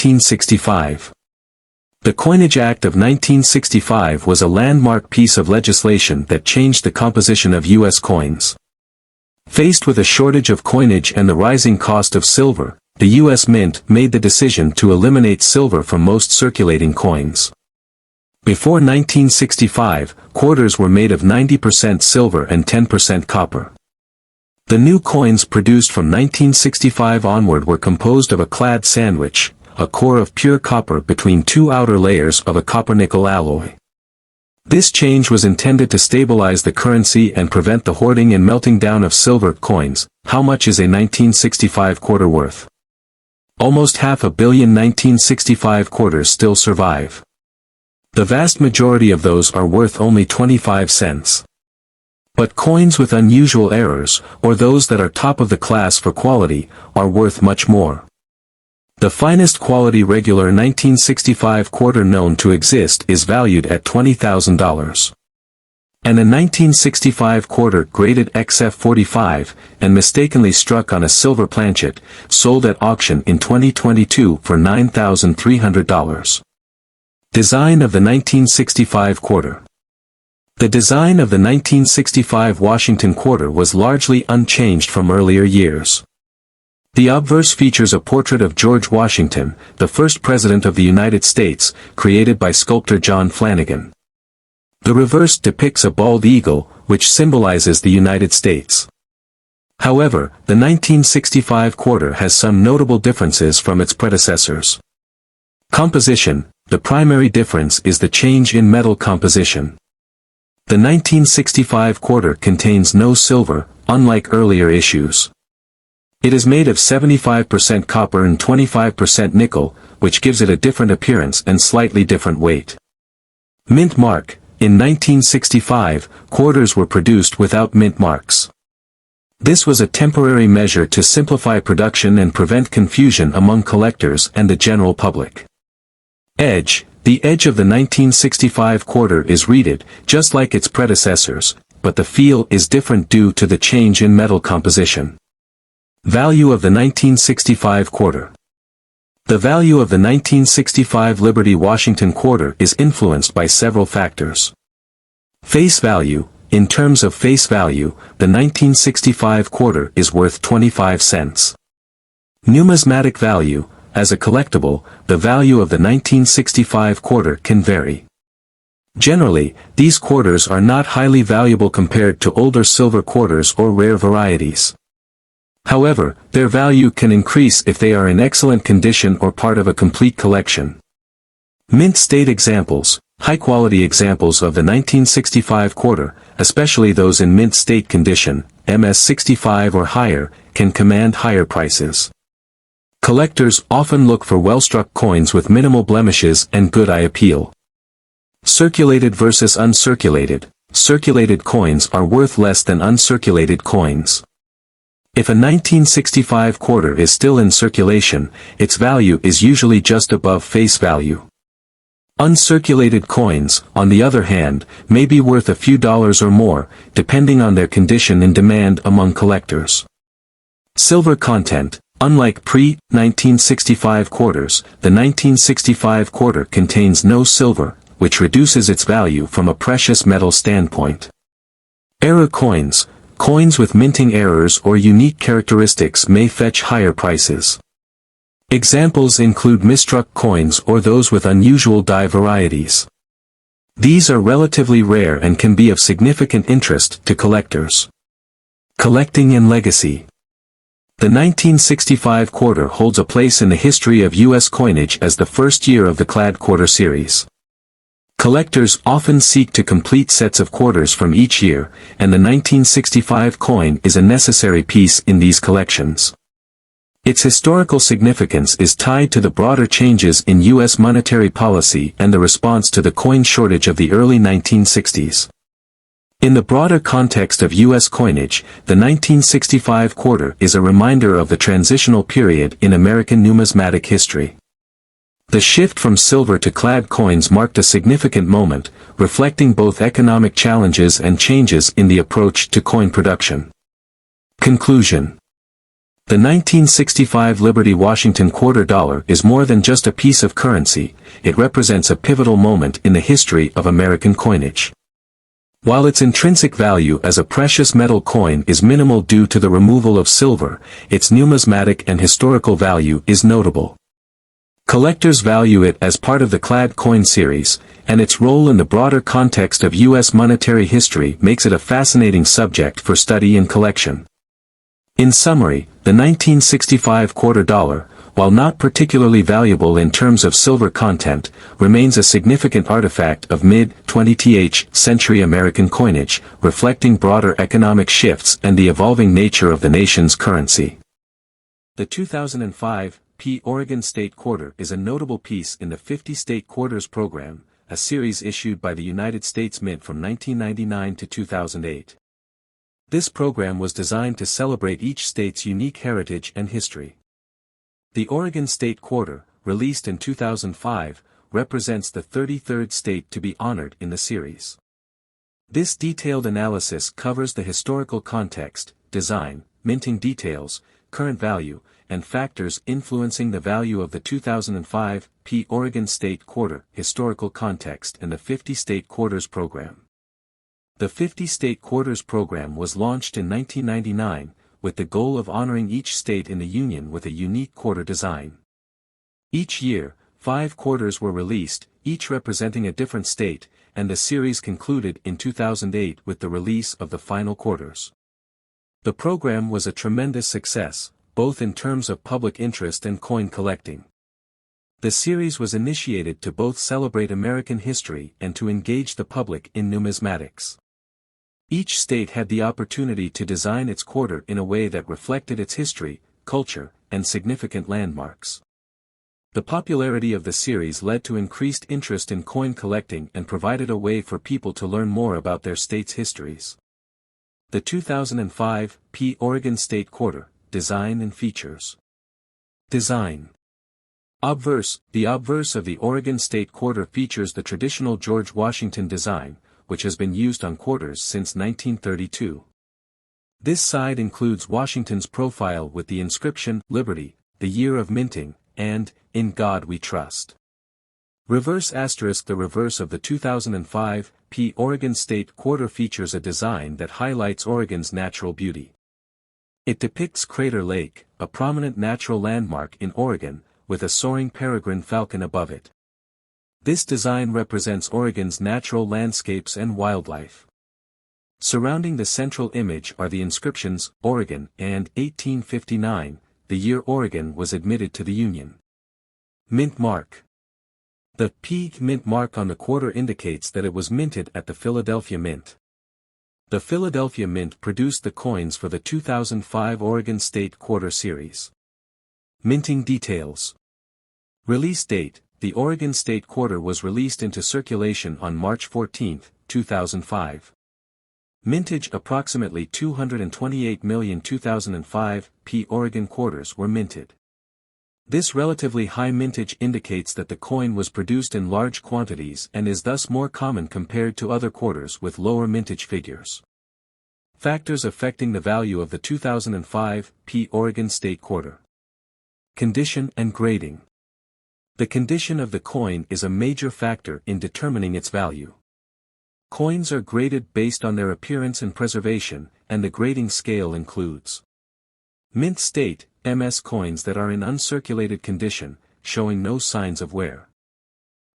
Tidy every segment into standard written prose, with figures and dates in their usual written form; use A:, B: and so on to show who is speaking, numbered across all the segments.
A: 1965. The Coinage Act of 1965 was a landmark piece of legislation that changed the composition of U.S. coins. Faced with a shortage of coinage and the rising cost of silver, the U.S. Mint made the decision to eliminate silver from most circulating coins. Before 1965, quarters were made of 90% silver and 10% copper. The new coins produced from 1965 onward were composed of a clad sandwich, a core of pure copper between two outer layers of a copper-nickel alloy. This change was intended to stabilize the currency and prevent the hoarding and melting down of silver coins. How much is a 1965 quarter worth? Almost 500 million 1965 quarters still survive. The vast majority of those are worth only 25 cents. But coins with unusual errors, or those that are top of the class for quality, are worth much more. The finest quality regular 1965 quarter known to exist is valued at $20,000. And a 1965 quarter graded XF45, and mistakenly struck on a silver planchet, sold at auction in 2022 for $9,300. Design of the 1965 quarter. The design of the 1965 Washington quarter was largely unchanged from earlier years. The obverse features a portrait of George Washington, the first President of the United States, created by sculptor John Flanagan. The reverse depicts a bald eagle, which symbolizes the United States. However, the 1965 quarter has some notable differences from its predecessors. Composition. The primary difference is the change in metal composition. The 1965 quarter contains no silver, unlike earlier issues. It is made of 75% copper and 25% nickel, which gives it a different appearance and slightly different weight. Mint mark. In 1965, quarters were produced without mint marks. This was a temporary measure to simplify production and prevent confusion among collectors and the general public. Edge. The edge of the 1965 quarter is reeded, just like its predecessors, but the feel is different due to the change in metal composition. Value of the 1965 quarter. The value of the 1965 Liberty Washington quarter is influenced by several factors. Face value. In terms of face value, the 1965 quarter is worth 25 cents. Numismatic value. As a collectible, the value of the 1965 quarter can vary. Generally, these quarters are not highly valuable compared to older silver quarters or rare varieties. However, their value can increase if they are in excellent condition or part of a complete collection. Mint state examples. High-quality examples of the 1965 quarter, especially those in mint state condition, MS65 or higher, can command higher prices. Collectors often look for well-struck coins with minimal blemishes and good eye appeal. Circulated versus uncirculated. Circulated coins are worth less than uncirculated coins. If a 1965 quarter is still in circulation, its value is usually just above face value. Uncirculated coins, on the other hand, may be worth a few dollars or more, depending on their condition and demand among collectors. Silver content. Unlike pre-1965 quarters, the 1965 quarter contains no silver, which reduces its value from a precious metal standpoint. Error coins. Coins with minting errors or unique characteristics may fetch higher prices. Examples include misstruck coins or those with unusual die varieties. These are relatively rare and can be of significant interest to collectors. Collecting and legacy. The 1965 quarter holds a place in the history of U.S. coinage as the first year of the clad quarter series. Collectors often seek to complete sets of quarters from each year, and the 1965 coin is a necessary piece in these collections. Its historical significance is tied to the broader changes in U.S. monetary policy and the response to the coin shortage of the early 1960s. In the broader context of U.S. coinage, the 1965 quarter is a reminder of the transitional period in American numismatic history. The shift from silver to clad coins marked a significant moment, reflecting both economic challenges and changes in the approach to coin production. Conclusion. The 1965 Liberty Washington quarter dollar is more than just a piece of currency, it represents a pivotal moment in the history of American coinage. While its intrinsic value as a precious metal coin is minimal due to the removal of silver, its numismatic and historical value is notable. Collectors value it as part of the clad coin series, and its role in the broader context of U.S. monetary history makes it a fascinating subject for study and collection. In summary, the 1965 quarter dollar, while not particularly valuable in terms of silver content, remains a significant artifact of mid-20th century American coinage, reflecting broader economic shifts and the evolving nature of the nation's currency. The 2005 Oregon State Quarter is a notable piece in the 50 State Quarters program, a series issued by the United States Mint from 1999 to 2008. This program was designed to celebrate each state's unique heritage and history. The Oregon State Quarter, released in 2005, represents the 33rd state to be honored in the series. This detailed analysis covers the historical context, design, minting details, current value, and factors influencing the value of the 2005 Oregon State Quarter historical context and the 50 State Quarters program. The 50 State Quarters program was launched in 1999, with the goal of honoring each state in the Union with a unique quarter design. Each year, 5 quarters were released, each representing a different state, and the series concluded in 2008 with the release of the final quarters. The program was a tremendous success, both in terms of public interest and coin collecting. The series was initiated to both celebrate American history and to engage the public in numismatics. Each state had the opportunity to design its quarter in a way that reflected its history, culture, and significant landmarks. The popularity of the series led to increased interest in coin collecting and provided a way for people to learn more about their state's histories. The 2005 Oregon State Quarter, Design and Features. Design. Obverse. The obverse of the Oregon State Quarter features the traditional George Washington design, which has been used on quarters since 1932. This side includes Washington's profile with the inscription, Liberty, the year of minting, and, In God We Trust. Reverse asterisk. The reverse of the 2005 Oregon State Quarter features a design that highlights Oregon's natural beauty. It depicts Crater Lake, a prominent natural landmark in Oregon, with a soaring peregrine falcon above it. This design represents Oregon's natural landscapes and wildlife. Surrounding the central image are the inscriptions, Oregon, and 1859, the year Oregon was admitted to the Union. Mint mark. The mint mark on the quarter indicates that it was minted at the Philadelphia Mint. The Philadelphia Mint produced the coins for the 2005 Oregon State Quarter Series. Minting details. Release date. The Oregon State Quarter was released into circulation on March 14, 2005. Mintage. Approximately 228 million 2005 Oregon quarters were minted. This relatively high mintage indicates that the coin was produced in large quantities and is thus more common compared to other quarters with lower mintage figures. Factors affecting the value of the 2005 Oregon State Quarter. Condition and grading. The condition of the coin is a major factor in determining its value. Coins are graded based on their appearance and preservation, and the grading scale includes mint state, MS coins that are in uncirculated condition, showing no signs of wear.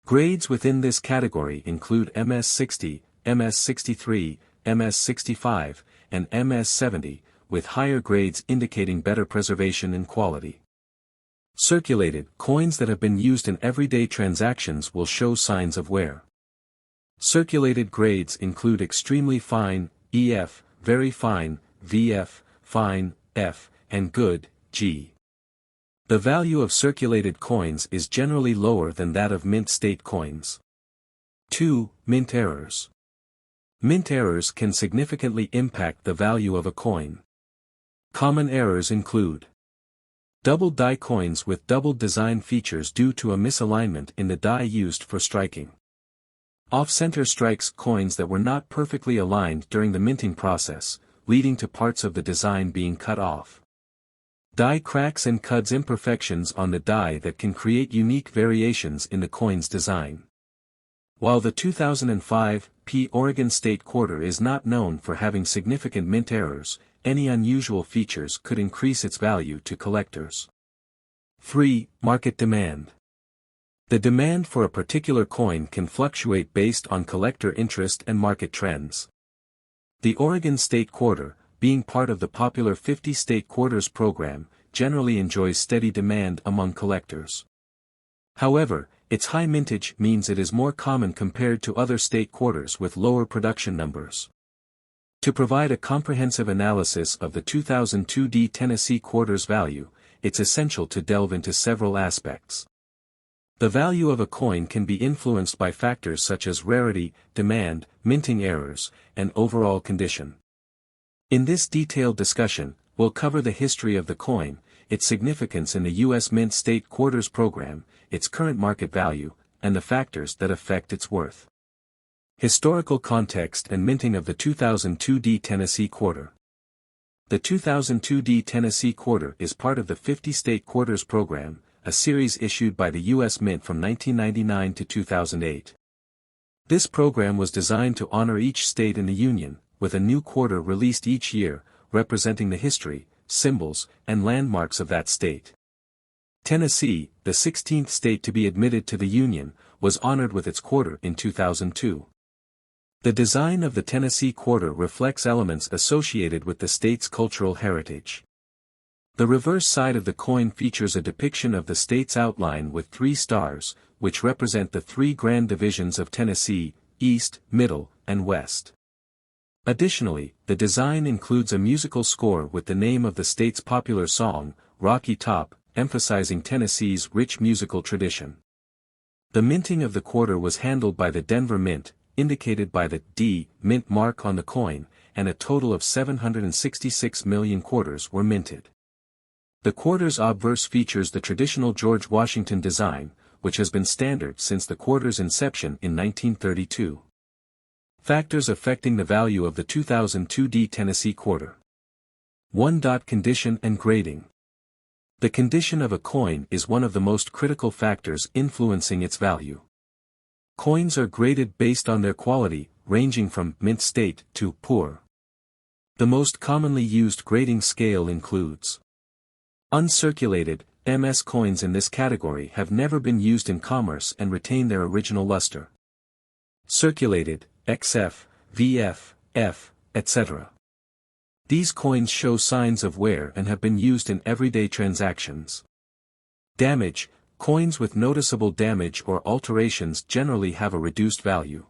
A: Grades within this category include MS60, MS63, MS65, and MS70, with higher grades indicating better preservation and quality. Circulated coins that have been used in everyday transactions will show signs of wear. Circulated grades include extremely fine, EF, very fine, VF, fine, F, and good, G. The value of circulated coins is generally lower than that of mint state coins. 2. Mint errors. Mint errors can significantly impact the value of a coin. Common errors include doubled die coins with doubled design features due to a misalignment in the die used for striking. Off-center strikes coins that were not perfectly aligned during the minting process, leading to parts of the design being cut off. Die cracks and cuts, imperfections on the die that can create unique variations in the coin's design. While the 2005 Oregon State Quarter is not known for having significant mint errors, any unusual features could increase its value to collectors. 3. Market demand. The demand for a particular coin can fluctuate based on collector interest and market trends. The Oregon State Quarter, being part of the popular 50 State Quarters program, generally enjoys steady demand among collectors. However, its high mintage means it is more common compared to other state quarters with lower production numbers. To provide a comprehensive analysis of the 2002 Tennessee Quarter's value, it's essential to delve into several aspects. The value of a coin can be influenced by factors such as rarity, demand, minting errors, and overall condition. In this detailed discussion, we'll cover the history of the coin, its significance in the U.S. Mint State Quarters program, its current market value, and the factors that affect its worth. Historical context and minting of the 2002 Tennessee Quarter. The 2002 Tennessee Quarter is part of the 50 State Quarters program, a series issued by the U.S. Mint from 1999 to 2008. This program was designed to honor each state in the Union, with a new quarter released each year, representing the history, symbols, and landmarks of that state. Tennessee, the 16th state to be admitted to the Union, was honored with its quarter in 2002. The design of the Tennessee Quarter reflects elements associated with the state's cultural heritage. The reverse side of the coin features a depiction of the state's outline with 3 stars, which represent the 3 grand divisions of Tennessee: East, Middle, and West. Additionally, the design includes a musical score with the name of the state's popular song, Rocky Top, emphasizing Tennessee's rich musical tradition. The minting of the quarter was handled by the Denver Mint, indicated by the D Mint mark on the coin, and a total of 766 million quarters were minted. The quarter's obverse features the traditional George Washington design, which has been standard since the quarter's inception in 1932. Factors affecting the value of the 2002 Tennessee Quarter. 1. Condition and grading. The condition of a coin is one of the most critical factors influencing its value. Coins are graded based on their quality, ranging from mint state to poor. The most commonly used grading scale includes uncirculated, MS coins. In this category have never been used in commerce and retain their original luster. Circulated, XF, VF, F, etc. These coins show signs of wear and have been used in everyday transactions. Damage, coins with noticeable damage or alterations generally have a reduced value.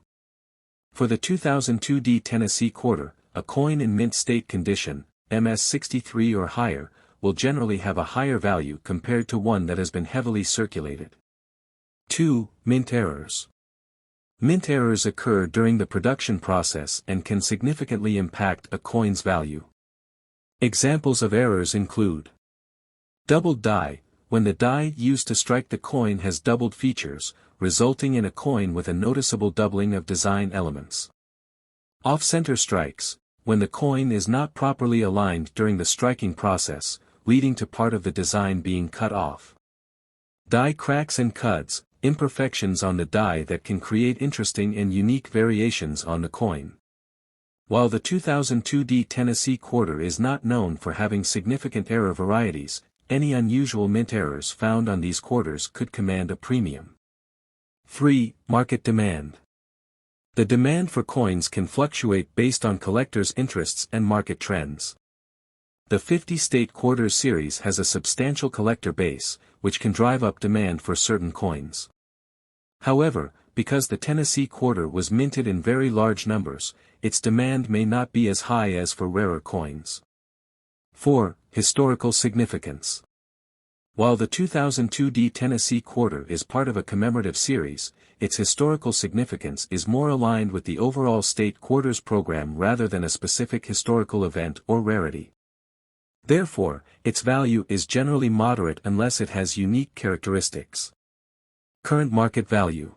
A: For the 2002 Tennessee Quarter, a coin in mint state condition, MS 63 or higher, will generally have a higher value compared to one that has been heavily circulated. 2. Mint errors. Mint errors occur during the production process and can significantly impact a coin's value. Examples of errors include doubled die, when the die used to strike the coin has doubled features, resulting in a coin with a noticeable doubling of design elements. Off-center strikes, when the coin is not properly aligned during the striking process, leading to part of the design being cut off. Die cracks and cuts, imperfections on the die that can create interesting and unique variations on the coin. While the 2002 Tennessee Quarter is not known for having significant error varieties, any unusual mint errors found on these quarters could command a premium. 3. Market demand. The demand for coins can fluctuate based on collectors' interests and market trends. The 50 State Quarters series has a substantial collector base, which can drive up demand for certain coins. However, because the Tennessee Quarter was minted in very large numbers, its demand may not be as high as for rarer coins. 4. Historical significance. While the 2002 Tennessee Quarter is part of a commemorative series, its historical significance is more aligned with the overall State Quarters program rather than a specific historical event or rarity. Therefore, its value is generally moderate unless it has unique characteristics. Current market value.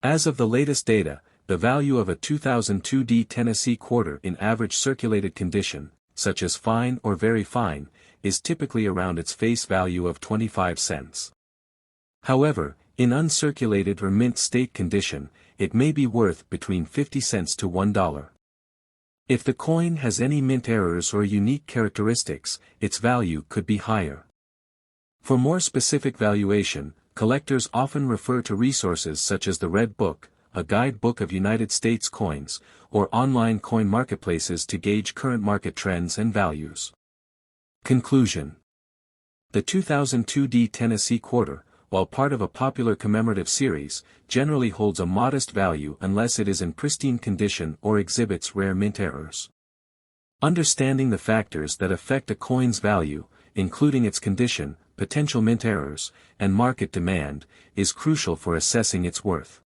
A: As of the latest data, the value of a 2002 Tennessee Quarter in average circulated condition, such as fine or very fine, is typically around its face value of 25 cents. However, in uncirculated or mint state condition, it may be worth between 50 cents to $1. If the coin has any mint errors or unique characteristics, its value could be higher. For more specific valuation, collectors often refer to resources such as the Red Book, a guidebook of United States coins, or online coin marketplaces to gauge current market trends and values. Conclusion. The 2002 Tennessee quarter, while part of a popular commemorative series, generally holds a modest value unless it is in pristine condition or exhibits rare mint errors. Understanding the factors that affect a coin's value, including its condition, potential mint errors, and market demand, is crucial for assessing its worth.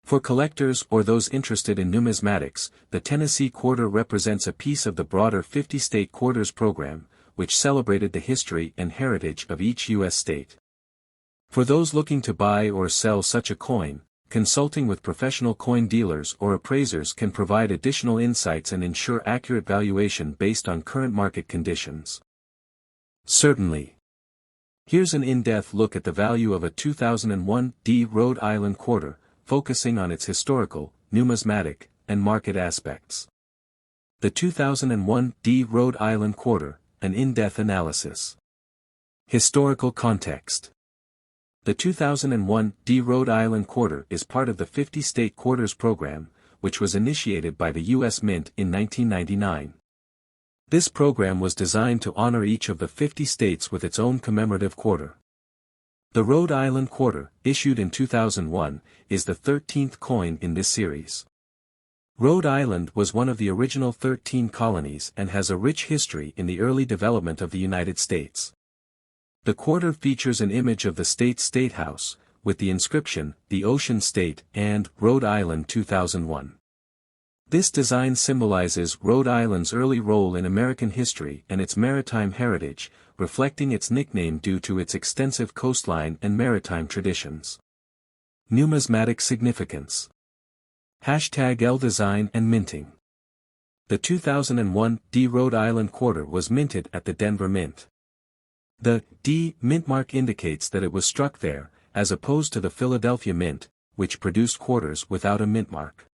A: For collectors or those interested in numismatics, the Tennessee quarter represents a piece of the broader 50-state quarters program, which celebrated the history and heritage of each U.S. state. For those looking to buy or sell such a coin, consulting with professional coin dealers or appraisers can provide additional insights and ensure accurate valuation based on current market conditions. Certainly. Here's an in-depth look at the value of a 2001 Rhode Island quarter, focusing on its historical, numismatic, and market aspects. The 2001 Rhode Island quarter, an in-depth analysis. Historical context. The 2001 Rhode Island quarter is part of the 50-state quarters program, which was initiated by the U.S. Mint in 1999. This program was designed to honor each of the 50 states with its own commemorative quarter. The Rhode Island quarter, issued in 2001, is the 13th coin in this series. Rhode Island was one of the original 13 colonies and has a rich history in the early development of the United States. The quarter features an image of the state's State House, with the inscription, "The Ocean State," and "Rhode Island 2001." This design symbolizes Rhode Island's early role in American history and its maritime heritage, reflecting its nickname due to its extensive coastline and maritime traditions. Numismatic significance. #L Design and Minting. The 2001 Rhode Island quarter was minted at the Denver Mint. The D mint mark indicates that it was struck there, as opposed to the Philadelphia Mint, which produced quarters without a mint mark.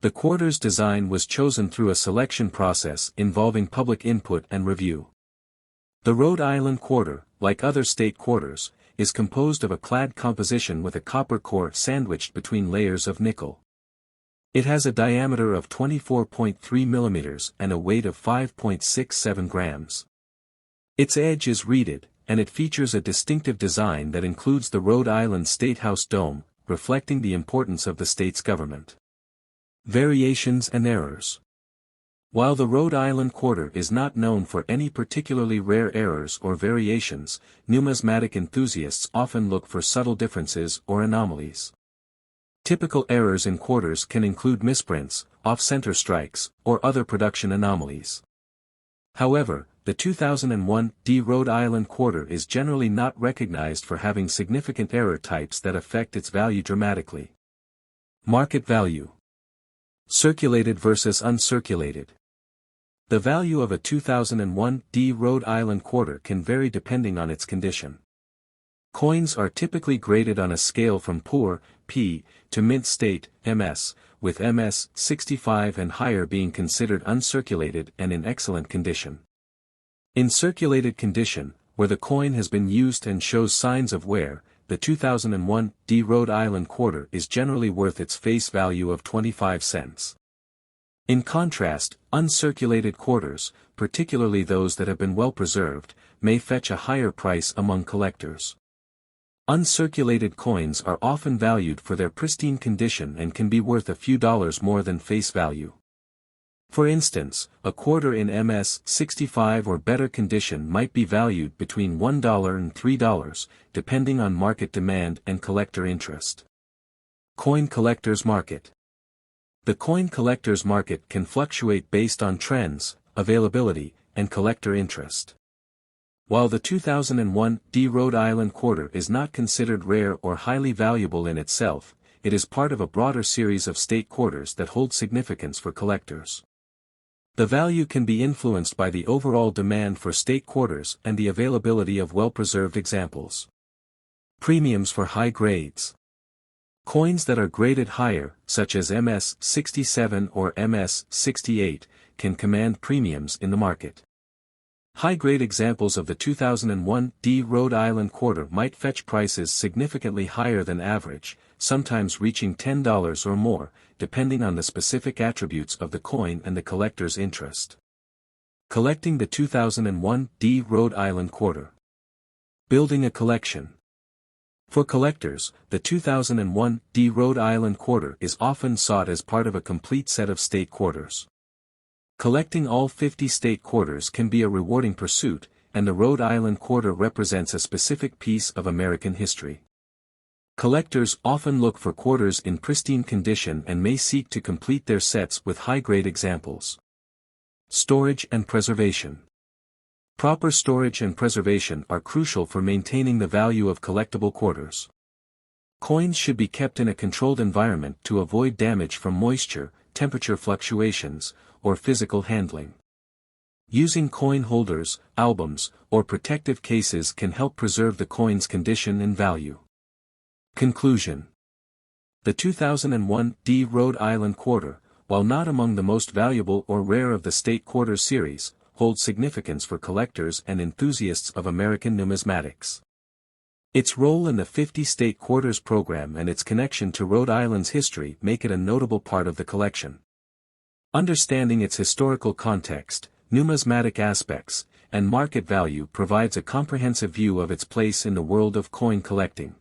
A: The quarter's design was chosen through a selection process involving public input and review. The Rhode Island quarter, like other state quarters, is composed of a clad composition with a copper core sandwiched between layers of nickel. It has a diameter of 24.3 millimeters and a weight of 5.67 grams. Its edge is reeded, and it features a distinctive design that includes the Rhode Island State House dome, reflecting the importance of the state's government. Variations and errors. While the Rhode Island quarter is not known for any particularly rare errors or variations, numismatic enthusiasts often look for subtle differences or anomalies. Typical errors in quarters can include misprints, off-center strikes, or other production anomalies. However, the 2001 Rhode Island quarter is generally not recognized for having significant error types that affect its value dramatically. Market value. Circulated versus uncirculated. The value of a 2001 Rhode Island quarter can vary depending on its condition. Coins are typically graded on a scale from poor, P, to mint state, MS, with MS 65 and higher being considered uncirculated and in excellent condition. In circulated condition, where the coin has been used and shows signs of wear, the 2001 Rhode Island quarter is generally worth its face value of 25 cents. In contrast, uncirculated quarters, particularly those that have been well preserved, may fetch a higher price among collectors. Uncirculated coins are often valued for their pristine condition and can be worth a few dollars more than face value. For instance, a quarter in MS 65 or better condition might be valued between $1 and $3, depending on market demand and collector interest. Coin collectors market. The coin collectors market can fluctuate based on trends, availability, and collector interest. While the 2001 Rhode Island quarter is not considered rare or highly valuable in itself, it is part of a broader series of state quarters that hold significance for collectors. The value can be influenced by the overall demand for state quarters and the availability of well-preserved examples. Premiums for high grades. Coins that are graded higher, such as MS-67 or MS-68, can command premiums in the market. High-grade examples of the 2001 D Rhode Island quarter might fetch prices significantly higher than average, sometimes reaching $10 or more, depending on the specific attributes of the coin and the collector's interest. Collecting the 2001 D Rhode Island quarter. Building a collection. For collectors, the 2001 D Rhode Island quarter is often sought as part of a complete set of state quarters. Collecting all 50 state quarters can be a rewarding pursuit, and the Rhode Island quarter represents a specific piece of American history. Collectors often look for quarters in pristine condition and may seek to complete their sets with high-grade examples. Storage and preservation. Proper storage and preservation are crucial for maintaining the value of collectible quarters. Coins should be kept in a controlled environment to avoid damage from moisture, temperature fluctuations, or physical handling. Using coin holders, albums, or protective cases can help preserve the coin's condition and value. Conclusion. The 2001 D Rhode Island quarter, while not among the most valuable or rare of the state quarter series, holds significance for collectors and enthusiasts of American numismatics. Its role in the 50 state quarters program and its connection to Rhode Island's history make it a notable part of the collection. Understanding its historical context, numismatic aspects, and market value provides a comprehensive view of its place in the world of coin collecting.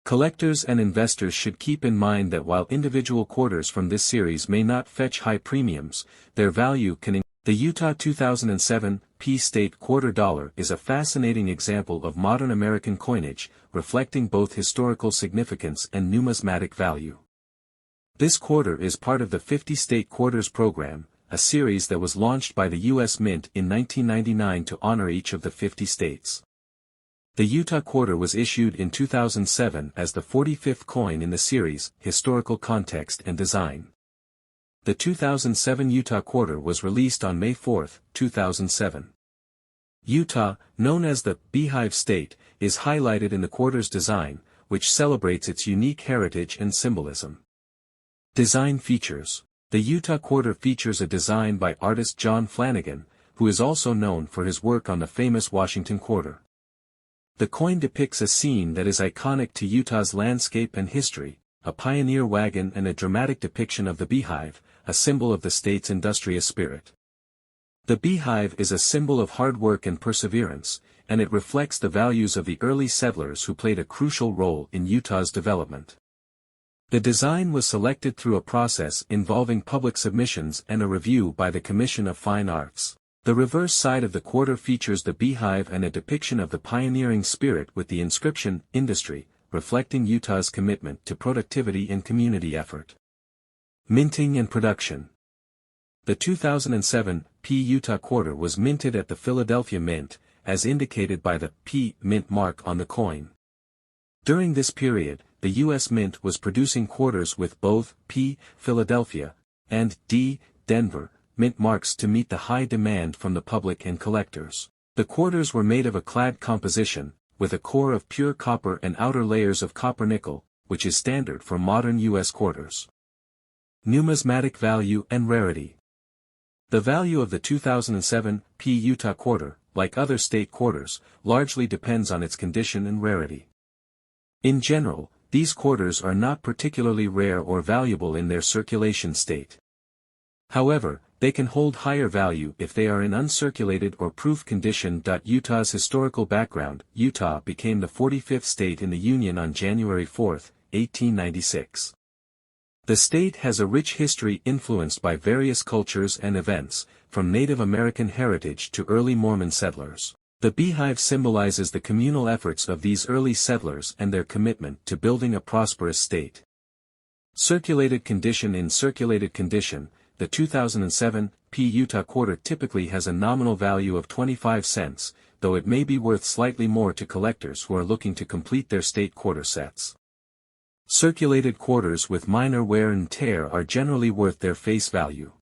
A: Collectors and investors should keep in mind that while individual quarters from this series may not fetch high premiums, their value can increase. The Utah 2007 P State Quarter Dollar is a fascinating example of modern American coinage, reflecting both historical significance and numismatic value. This quarter is part of the 50 State Quarters program, a series that was launched by the U.S. Mint in 1999 to honor each of the 50 states. The Utah quarter was issued in 2007 as the 45th coin in the series, historical context and design. The 2007 Utah quarter was released on May 4, 2007. Utah, known as the Beehive State, is highlighted in the quarter's design, which celebrates its unique heritage and symbolism. Design features. The Utah quarter features a design by artist John Flanagan, who is also known for his work on the famous Washington quarter. The coin depicts a scene that is iconic to Utah's landscape and history, a pioneer wagon and a dramatic depiction of the beehive, a symbol of the state's industrious spirit. The beehive is a symbol of hard work and perseverance, and it reflects the values of the early settlers who played a crucial role in Utah's development. The design was selected through a process involving public submissions and a review by the Commission of Fine Arts. The reverse side of the quarter features the beehive and a depiction of the pioneering spirit with the inscription, Industry, reflecting Utah's commitment to productivity and community effort. Minting and production. The 2007 P Utah quarter was minted at the Philadelphia Mint, as indicated by the P Mint mark on the coin. During this period, the U.S. Mint was producing quarters with both P Philadelphia and D Denver mint marks to meet the high demand from the public and collectors. The quarters were made of a clad composition, with a core of pure copper and outer layers of copper nickel, which is standard for modern U.S. quarters. Numismatic value and rarity. The value of the 2007 P Utah quarter, like other state quarters, largely depends on its condition and rarity. In general, these quarters are not particularly rare or valuable in their circulation state. However, they can hold higher value if they are in uncirculated or proof condition. Utah's historical background. Utah became the 45th state in the Union on January 4, 1896. The state has a rich history influenced by various cultures and events, from Native American heritage to early Mormon settlers. The beehive symbolizes the communal efforts of these early settlers and their commitment to building a prosperous state. Circulated condition. In circulated condition, the 2007 P Utah quarter typically has a nominal value of 25 cents, though it may be worth slightly more to collectors who are looking to complete their state quarter sets. Circulated quarters with minor wear and tear are generally worth their face value.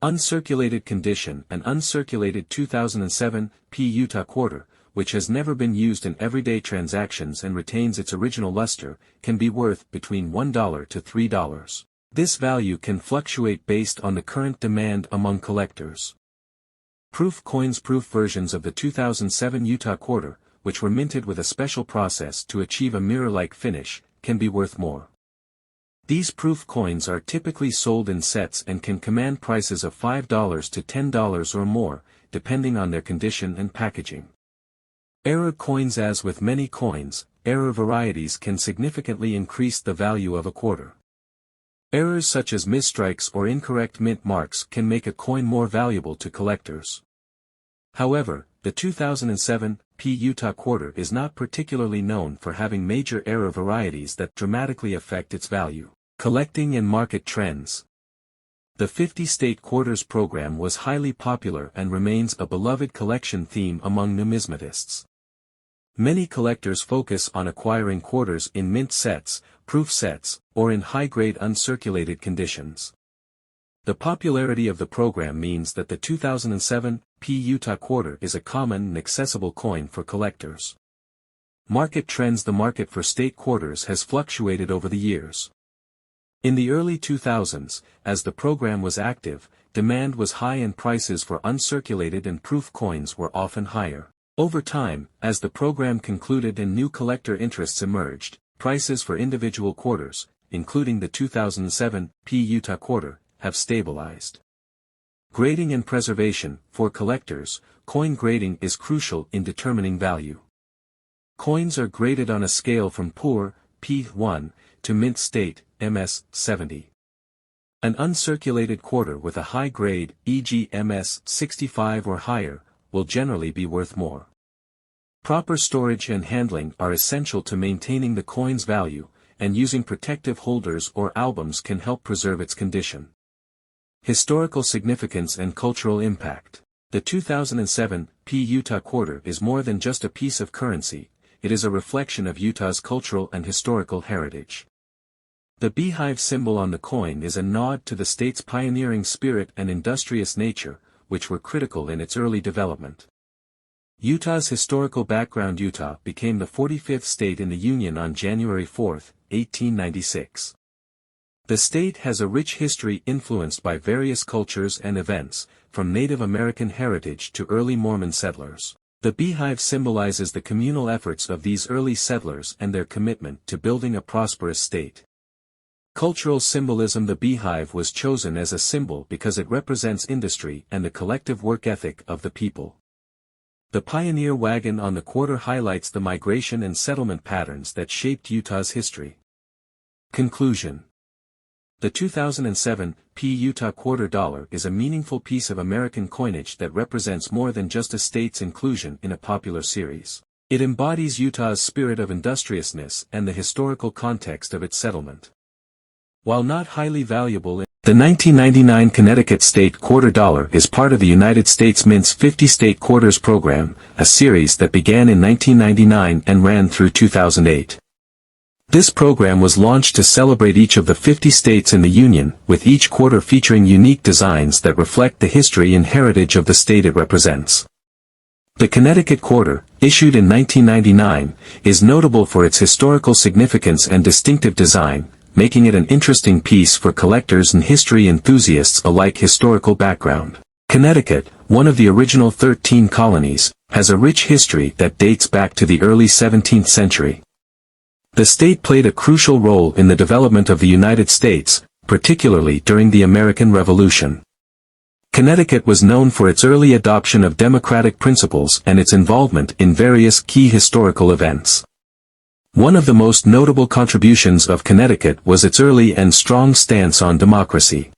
A: Uncirculated condition. An uncirculated 2007 p Utah quarter, which has never been used in everyday transactions and retains its original luster, can be worth between $1 to $3. This value can fluctuate based on the current demand among collectors. Proof coins. Proof versions of the 2007 Utah quarter, which were minted with a special process to achieve a mirror-like finish, can be worth more. These proof coins are typically sold in sets and can command prices of $5 to $10 or more, depending on their condition and packaging. Error coins. As with many coins, error varieties can significantly increase the value of a quarter. Errors such as misstrikes or incorrect mint marks can make a coin more valuable to collectors. However, the 2007 p Utah quarter is not particularly known for having major error varieties that dramatically affect its value. Collecting and market trends. The 50-state quarters program was highly popular and remains a beloved collection theme among numismatists. Many collectors focus on acquiring quarters in mint sets, proof sets, or in high-grade uncirculated conditions. The popularity of the program means that the 2007 p Utah quarter is a common and accessible coin for collectors. Market trends. The market for state quarters has fluctuated over the years. In the early 2000s, as the program was active, demand was high and prices for uncirculated and proof coins were often higher. Over time, as the program concluded and new collector interests emerged, prices for individual quarters, including the 2007 p Utah quarter, have stabilized. Grading and preservation. For collectors, coin grading is crucial in determining value. Coins are graded on a scale from poor, P1, to mint state, MS70. An uncirculated quarter with a high grade, e.g. MS65 or higher, will generally be worth more. Proper storage and handling are essential to maintaining the coin's value, and using protective holders or albums can help preserve its condition. Historical significance and cultural impact. The 2007 p Utah quarter is more than just a piece of currency, it is a reflection of Utah's cultural and historical heritage. The beehive symbol on the coin is a nod to the state's pioneering spirit and industrious nature, which were critical in its early development. Utah's historical background. Utah became the 45th state in the Union on January 4, 1896. The state has a rich history influenced by various cultures and events, from Native American heritage to early Mormon settlers. The beehive symbolizes the communal efforts of these early settlers and their commitment to building a prosperous state. Cultural symbolism. The beehive was chosen as a symbol because it represents industry and the collective work ethic of the people. The pioneer wagon on the quarter highlights the migration and settlement patterns that shaped Utah's history. Conclusion. The 2007 p Utah quarter dollar is a meaningful piece of American coinage that represents more than just a state's inclusion in a popular series. It embodies Utah's spirit of industriousness and the historical context of its settlement. While not highly valuable, the 1999 Connecticut state quarter dollar is part of the United States Mint's 50-state quarters program, a series that began in 1999 and ran through 2008. This program was launched to celebrate each of the 50 states in the Union, with each quarter featuring unique designs that reflect the history and heritage of the state it represents. The Connecticut quarter, issued in 1999, is notable for its historical significance and distinctive design, making it an interesting piece for collectors and history enthusiasts alike. Historical background. Connecticut, one of the original 13 colonies, has a rich history that dates back to the early 17th century. The state played a crucial role in the development of the United States, particularly during the American Revolution. Connecticut was known for its early adoption of democratic principles and its involvement in various key historical events. One of the most notable contributions of Connecticut was its early and strong stance on democracy.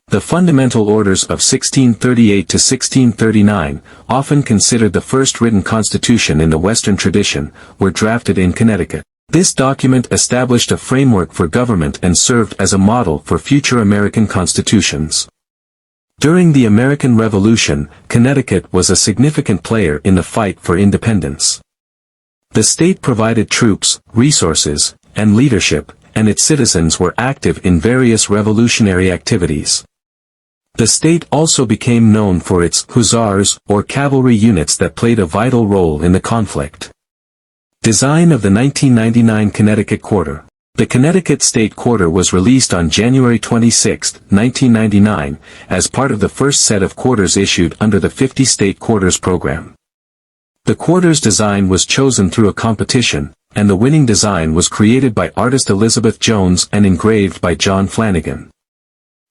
A: The Fundamental Orders of 1638 to 1639, often considered the first written constitution in the Western tradition, were drafted in Connecticut. This document established a framework for government and served as a model for future American constitutions. During the American Revolution, Connecticut was a significant player in the fight for independence. The state provided troops, resources, and leadership, and its citizens were active in various revolutionary activities. The state also became known for its hussars, or cavalry units that played a vital role in the conflict. Design of the 1999 Connecticut Quarter. The Connecticut State Quarter was released on January 26, 1999, as part of the first set of quarters issued under the 50 State Quarters program. The quarter's design was chosen through a competition, and the winning design was created by artist Elizabeth Jones and engraved by John Flanagan.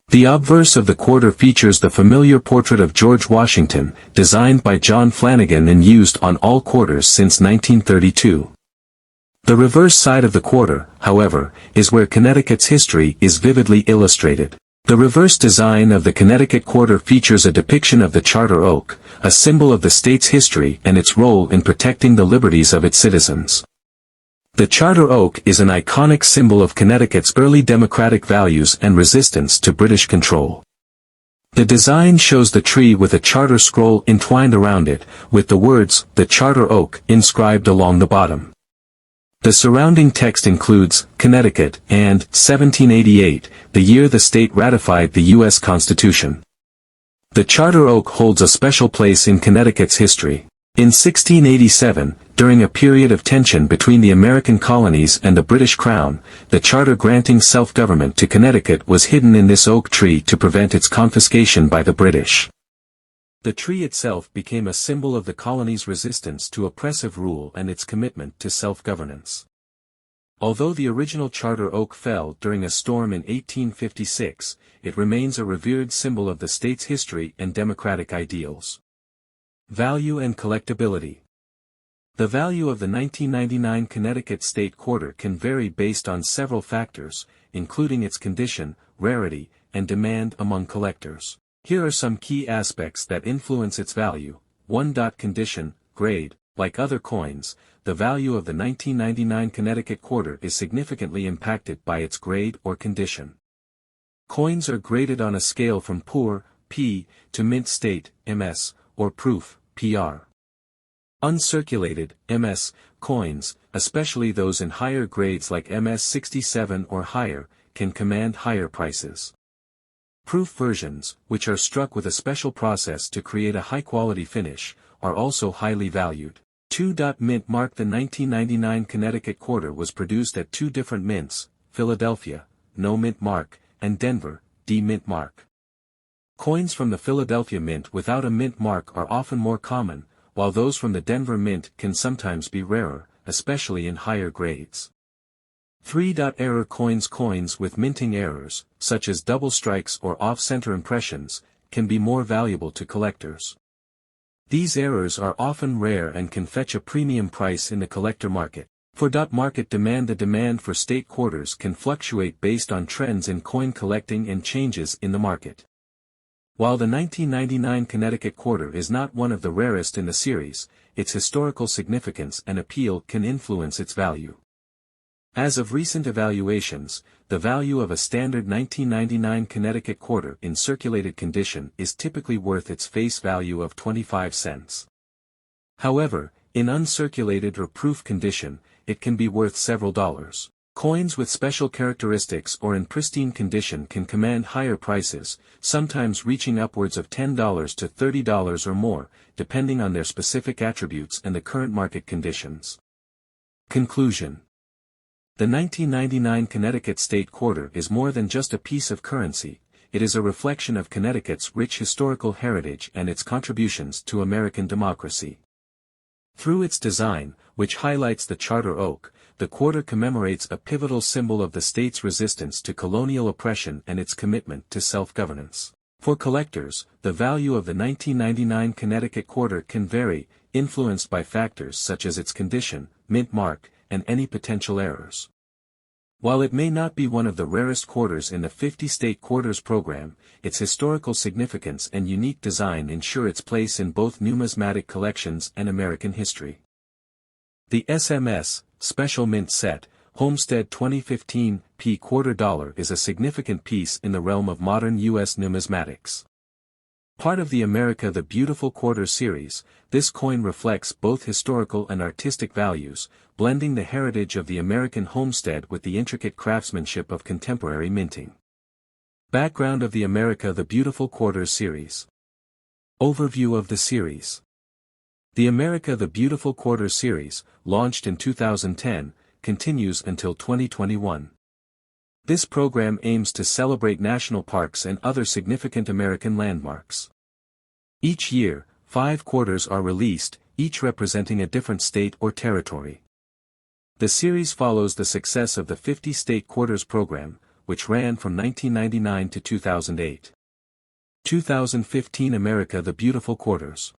A: The obverse of the quarter features the familiar portrait of George Washington, designed by John Flanagan and used on all quarters since 1932. The reverse side of the quarter, however, is where Connecticut's history is vividly illustrated. The reverse design of the Connecticut Quarter features a depiction of the charter oak, a symbol of the state's history and its role in protecting the liberties of its citizens. The charter oak is an iconic symbol of Connecticut's early democratic values and resistance to British control. The design shows the tree with a charter scroll entwined around it, with the words, "The Charter Oak," inscribed along the bottom. The surrounding text includes, Connecticut, and 1788, the year the state ratified the U.S. Constitution. The charter oak holds a special place in Connecticut's history. In 1687, during a period of tension between the American colonies and the British Crown, the charter granting self-government to Connecticut was hidden in this oak tree to prevent its confiscation by the British. The tree itself became a symbol of the colony's resistance to oppressive rule and its commitment to self-governance. Although the original charter oak fell during a storm in 1856, it remains a revered symbol of the state's history and democratic ideals. Value and collectability. The value of the 1999 Connecticut State Quarter can vary based on several factors, including its condition, rarity, and demand among collectors. Here are some key aspects that influence its value. 1. Condition, grade. Like other coins, the value of the 1999 Connecticut Quarter is significantly impacted by its grade or condition. Coins are graded on a scale from poor, P, to mint state, MS, or proof, PR. Uncirculated, MS, coins, especially those in higher grades like MS 67 or higher, can command higher prices. Proof versions, which are struck with a special process to create a high-quality finish, are also highly valued. 2. Mint mark. The 1999 Connecticut Quarter was produced at two different mints, Philadelphia, no mint mark, and Denver, D mint mark. Coins from the Philadelphia Mint without a mint mark are often more common, while those from the Denver Mint can sometimes be rarer, especially in higher grades. 3. Error coins. Coins with minting errors, such as double strikes or off-center impressions, can be more valuable to collectors. These errors are often rare and can fetch a premium price in the collector market. 4. Market demand. The demand for state quarters can fluctuate based on trends in coin collecting and changes in the market. While the 1999 Connecticut Quarter is not one of the rarest in the series, its historical significance and appeal can influence its value. As of recent evaluations, the value of a standard 1999 Connecticut Quarter in circulated condition is typically worth its face value of 25 cents. However, in uncirculated or proof condition, it can be worth several dollars. Coins with special characteristics or in pristine condition can command higher prices, sometimes reaching upwards of $10 to $30 or more, depending on their specific attributes and the current market conditions. Conclusion. The 1999 Connecticut State Quarter is more than just a piece of currency, it is a reflection of Connecticut's rich historical heritage and its contributions to American democracy. Through its design, which highlights the charter oak, the quarter commemorates a pivotal symbol of the state's resistance to colonial oppression and its commitment to self-governance. For collectors, the value of the 1999 Connecticut Quarter can vary, influenced by factors such as its condition, mint mark, and any potential errors. While it may not be one of the rarest quarters in the 50 State Quarters program, its historical significance and unique design ensure its place in both numismatic collections and American history. The SMS, Special Mint Set, Homestead 2015 P Quarter Dollar is a significant piece in the realm of modern U.S. numismatics. Part of the America the Beautiful Quarter series, this coin reflects both historical and artistic values, blending the heritage of the American homestead with the intricate craftsmanship of contemporary minting. Background of the America the Beautiful Quarters series. Overview of the series. The America the Beautiful Quarters series, launched in 2010, continues until 2021. This program aims to celebrate national parks and other significant American landmarks. Each year, 5 quarters are released, each representing a different state or territory. The series follows the success of the 50-state quarters program, which ran from 1999 to 2008. 2015 America the Beautiful Quarters.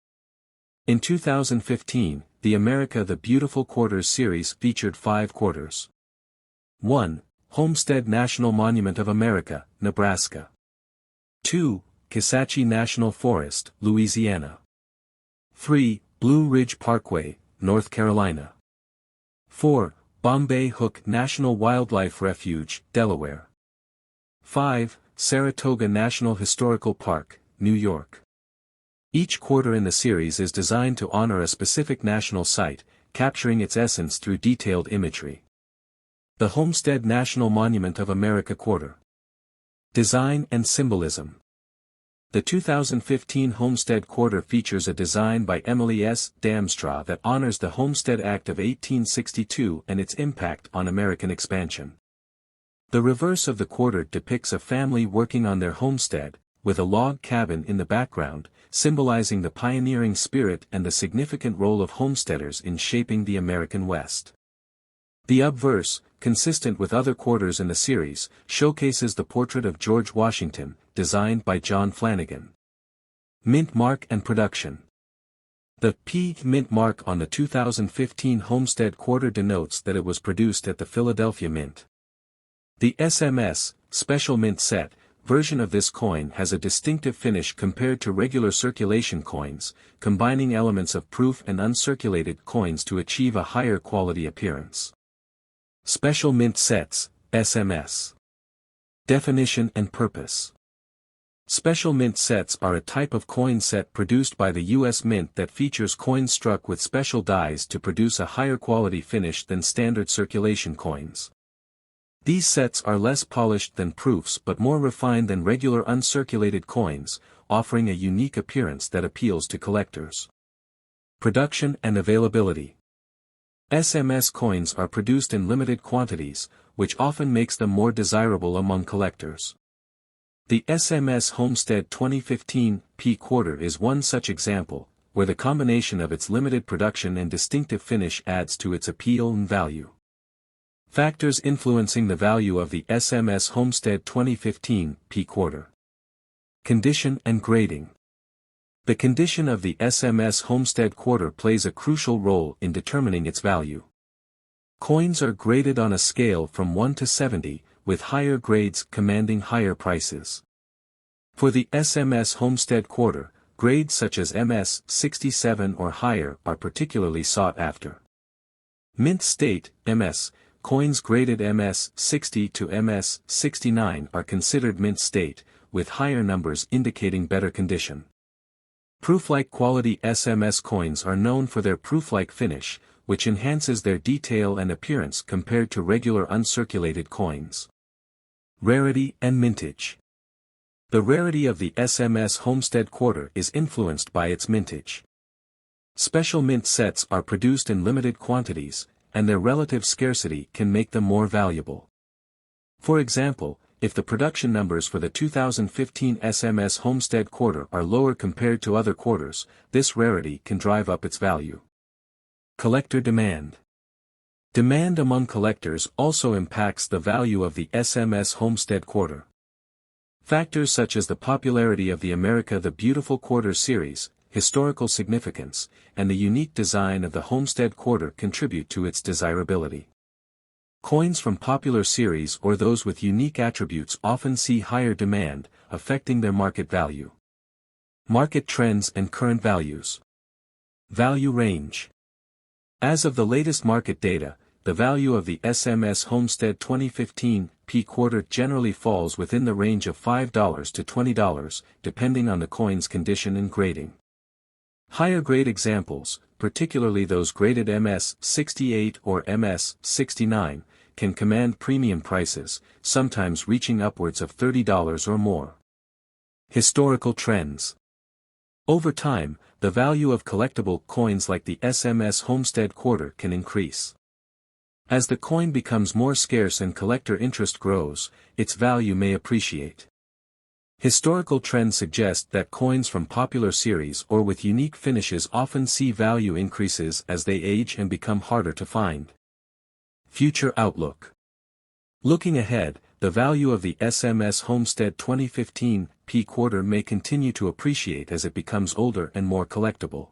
A: In 2015, the America the Beautiful Quarters series featured 5 quarters. 1. Homestead National Monument of America, Nebraska. 2. Kisatchie National Forest, Louisiana. 3. Blue Ridge Parkway, North Carolina. 4. Bombay Hook National Wildlife Refuge, Delaware. 5. Saratoga National Historical Park, New York. Each quarter in the series is designed to honor a specific national site, capturing its essence through detailed imagery. The Homestead National Monument of America Quarter. Design and Symbolism. The 2015 Homestead Quarter features a design by Emily S. Damstraw that honors the Homestead Act of 1862 and its impact on American expansion. The reverse of the quarter depicts a family working on their homestead, with a log cabin in the background, symbolizing the pioneering spirit and the significant role of homesteaders in shaping the American West. The obverse, consistent with other quarters in the series, showcases the portrait of George Washington, designed by John Flanagan. Mint mark and production. The P. Mint mark on the 2015 Homestead Quarter denotes that it was produced at the Philadelphia Mint. The SMS, Special Mint Set, version of this coin has a distinctive finish compared to regular circulation coins, combining elements of proof and uncirculated coins to achieve a higher quality appearance. Special Mint Sets, SMS. Definition and purpose. Special mint sets are a type of coin set produced by the U.S. Mint that features coins struck with special dies to produce a higher quality finish than standard circulation coins. These sets are less polished than proofs but more refined than regular uncirculated coins, offering a unique appearance that appeals to collectors. Production and availability. SMS coins are produced in limited quantities, which often makes them more desirable among collectors. The SMS Homestead 2015 P Quarter is one such example, where the combination of its limited production and distinctive finish adds to its appeal and value. Factors influencing the value of the SMS Homestead 2015 P Quarter. Condition and grading. The condition of the SMS Homestead Quarter plays a crucial role in determining its value. Coins are graded on a scale from 1 to 70, with higher grades commanding higher prices. For the SMS Homestead Quarter, grades such as MS 67 or higher are particularly sought after. Mint State, MS, coins graded MS 60 to MS 69 are considered mint state, with higher numbers indicating better condition. Proof-like quality SMS coins are known for their proof-like finish, which enhances their detail and appearance compared to regular uncirculated coins. Rarity and mintage. The rarity of the SMS Homestead Quarter is influenced by its mintage. Special mint sets are produced in limited quantities, and their relative scarcity can make them more valuable. For example, if the production numbers for the 2015 SMS Homestead Quarter are lower compared to other quarters, this rarity can drive up its value. Collector demand. Demand among collectors also impacts the value of the SMS Homestead Quarter. Factors such as the popularity of the America the Beautiful Quarter series, historical significance, and the unique design of the Homestead Quarter contribute to its desirability. Coins from popular series or those with unique attributes often see higher demand, affecting their market value. Market trends and current values. Value range. As of the latest market data, the value of the SMS Homestead 2015 P Quarter generally falls within the range of $5 to $20, depending on the coin's condition and grading. Higher grade examples, particularly those graded MS 68 or MS 69, can command premium prices, sometimes reaching upwards of $30 or more. Historical trends. Over time, the value of collectible coins like the SMS Homestead quarter can increase. As the coin becomes more scarce and collector interest grows, its value may appreciate. Historical trends suggest that coins from popular series or with unique finishes often see value increases as they age and become harder to find. Future outlook. Looking ahead, the value of the SMS Homestead 2015 P quarter may continue to appreciate as it becomes older and more collectible.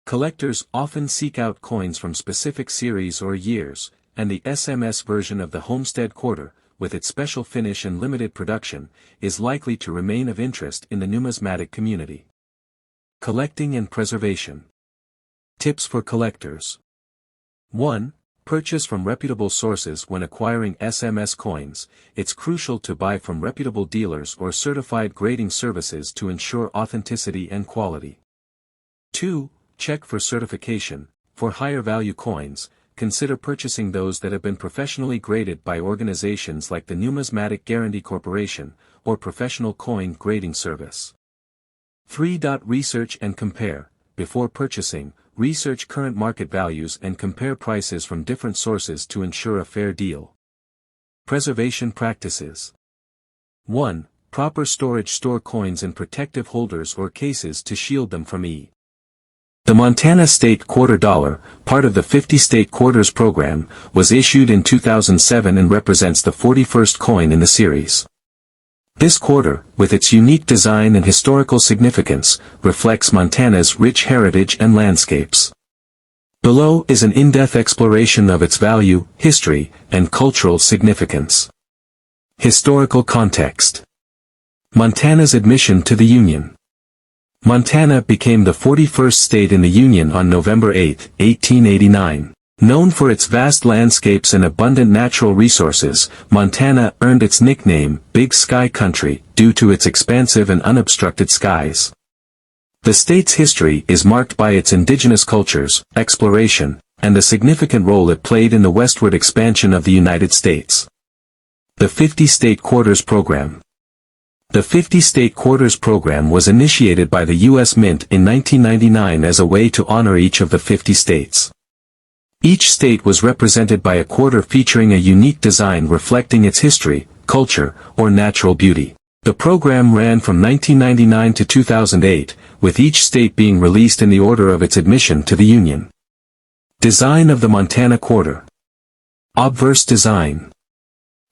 A: Collectors often seek out coins from specific series or years, and the SMS version of the Homestead quarter, with its special finish and limited production, is likely to remain of interest in the numismatic community. Collecting and preservation. Tips for collectors. 1. Purchase from reputable sources when acquiring SMS coins. It's crucial to buy from reputable dealers or certified grading services to ensure authenticity and quality. 2. Check for certification. For higher value coins, consider purchasing those that have been professionally graded by organizations like the Numismatic Guarantee Corporation, or Professional Coin Grading Service. 3. Research and compare. Before purchasing, research current market values and compare prices from different sources to ensure a fair deal. Preservation practices. 1. Proper storage. Store coins in protective holders or cases to shield them from The Montana State Quarter Dollar, part of the 50 State Quarters program, was issued in 2007 and represents the 41st coin in the series. This quarter, with its unique design and historical significance, reflects Montana's rich heritage and landscapes. Below is an in-depth exploration of its value, history, and cultural significance. Historical context. Montana's admission to the Union. Montana became the 41st state in the Union on November 8, 1889. Known for its vast landscapes and abundant natural resources, Montana earned its nickname, Big Sky Country, due to its expansive and unobstructed skies. The state's history is marked by its indigenous cultures, exploration, and the significant role it played in the westward expansion of the United States. The 50 State Quarters Program. The 50 State Quarters Program was initiated by the U.S. Mint in 1999 as a way to honor each of the 50 states. Each state was represented by a quarter featuring a unique design reflecting its history, culture, or natural beauty. The program ran from 1999 to 2008, with each state being released in the order of its admission to the Union. Design of the Montana Quarter. Obverse design.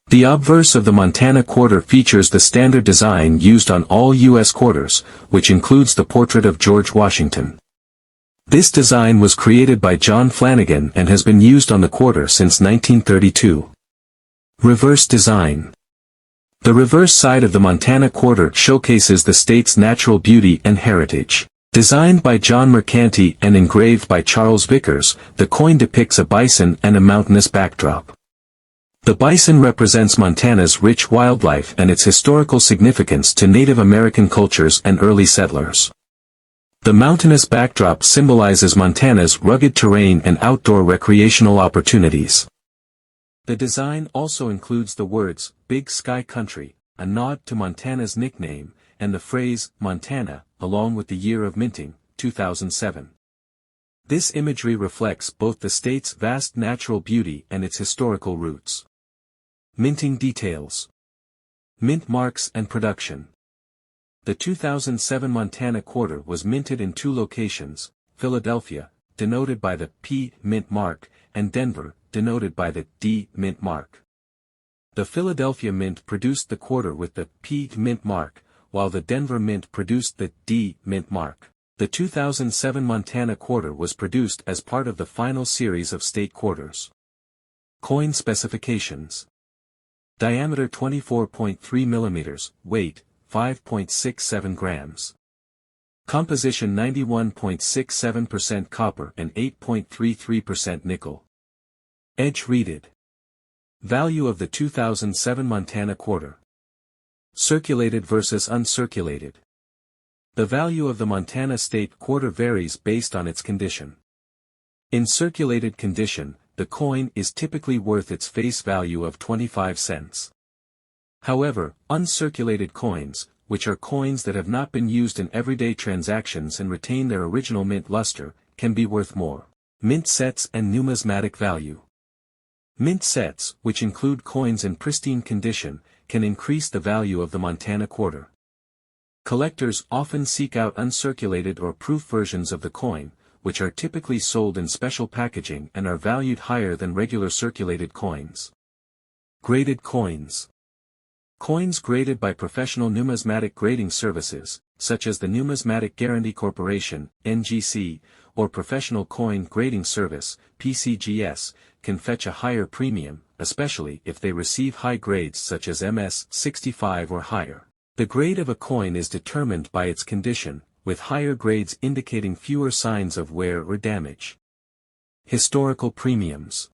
A: The obverse of the Montana Quarter features the standard design used on all U.S. quarters, which includes the portrait of George Washington. This design was created by John Flanagan and has been used on the quarter since 1932. Reverse design. The reverse side of the Montana Quarter showcases the state's natural beauty and heritage. Designed by John Mercanti and engraved by Charles Vickers, the coin depicts a bison and a mountainous backdrop. The bison represents Montana's rich wildlife and its historical significance to Native American cultures and early settlers. The mountainous backdrop symbolizes Montana's rugged terrain and outdoor recreational opportunities. The design also includes the words, Big Sky Country, a nod to Montana's nickname, and the phrase, Montana, along with the year of minting, 2007. This imagery reflects both the state's vast natural beauty and its historical roots. Minting details. Mint marks and production. The 2007 Montana Quarter was minted in two locations, Philadelphia, denoted by the P mint mark, and Denver, denoted by the D mint mark. The Philadelphia Mint produced the quarter with the P mint mark, while the Denver Mint produced the D mint mark. The 2007 Montana Quarter was produced as part of the final series of state quarters. Coin specifications. Diameter 24.3 mm, weight 5.67 grams. Composition 91.67% copper and 8.33% nickel. Edge reeded. Value of the 2007 Montana Quarter. Circulated versus uncirculated. The value of the Montana State Quarter varies based on its condition. In circulated condition, the coin is typically worth its face value of 25 cents. However, uncirculated coins, which are coins that have not been used in everyday transactions and retain their original mint luster, can be worth more. Mint sets and numismatic value. Mint sets, which include coins in pristine condition, can increase the value of the Montana quarter. Collectors often seek out uncirculated or proof versions of the coin, which are typically sold in special packaging and are valued higher than regular circulated coins. Graded coins. Coins graded by professional numismatic grading services, such as the Numismatic Guarantee Corporation, NGC, or Professional Coin Grading Service, PCGS, can fetch a higher premium, especially if they receive high grades such as MS 65 or higher. The grade of a coin is determined by its condition, with higher grades indicating fewer signs of wear or damage. Historical premiums.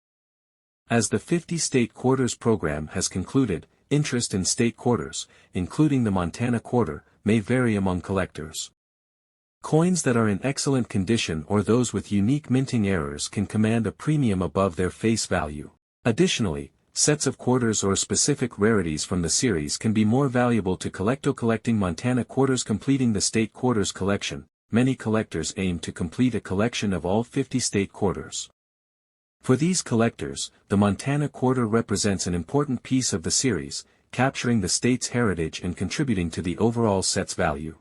A: As the 50 state quarters program has concluded, interest in state quarters, including the Montana quarter, may vary among collectors. Coins that are in excellent condition or those with unique minting errors can command a premium above their face value. Additionally, sets of quarters or specific rarities from the series can be more valuable to collecting Montana quarters. Completing the state quarters collection. Many collectors aim to complete a collection of all 50 state quarters. For these collectors, the Montana quarter represents an important piece of the series, capturing the state's heritage and contributing to the overall set's value.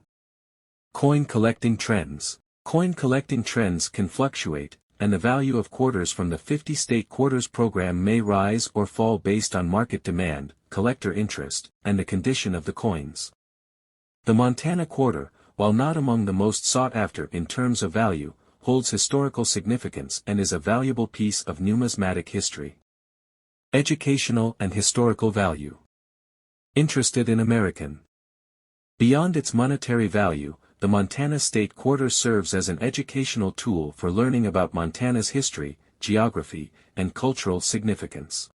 A: Coin collecting trends. Coin collecting trends can fluctuate, and the value of quarters from the 50 state quarters program may rise or fall based on market demand, collector interest, and the condition of the coins. The Montana quarter, while not among the most sought after in terms of value, holds historical significance and is a valuable piece of numismatic history. Educational and historical value. Interested in American. Beyond its monetary value, the Montana State Quarter serves as an educational tool for learning about Montana's history, geography, and cultural significance.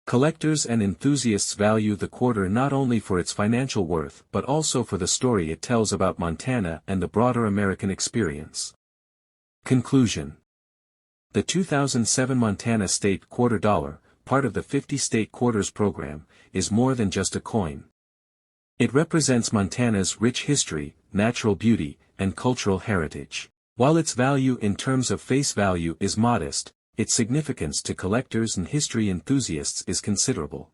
A: Collectors and enthusiasts value the quarter not only for its financial worth but also for the story it tells about Montana and the broader American experience. Conclusion. The 2007 Montana State Quarter Dollar, part of the 50 State Quarters program, is more than just a coin. It represents Montana's rich history, natural beauty, and cultural heritage. While its value in terms of face value is modest, its significance to collectors and history enthusiasts is considerable.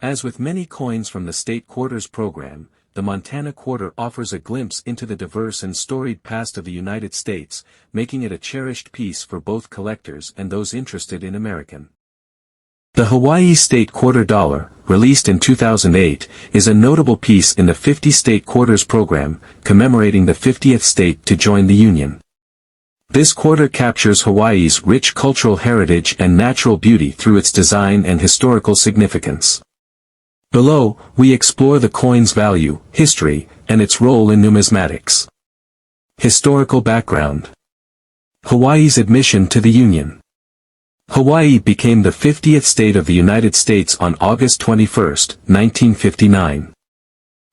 A: As with many coins from the State Quarters program, the Montana Quarter offers a glimpse into the diverse and storied past of the United States, making it a cherished piece for both collectors and those interested in American. The Hawaii State Quarter Dollar, released in 2008, is a notable piece in the 50 State Quarters program, commemorating the 50th state to join the Union. This quarter captures Hawaii's rich cultural heritage and natural beauty through its design and historical significance. Below, we explore the coin's value, history, and its role in numismatics. Historical background. Hawaii's admission to the Union. Hawaii became the 50th state of the United States on August 21, 1959.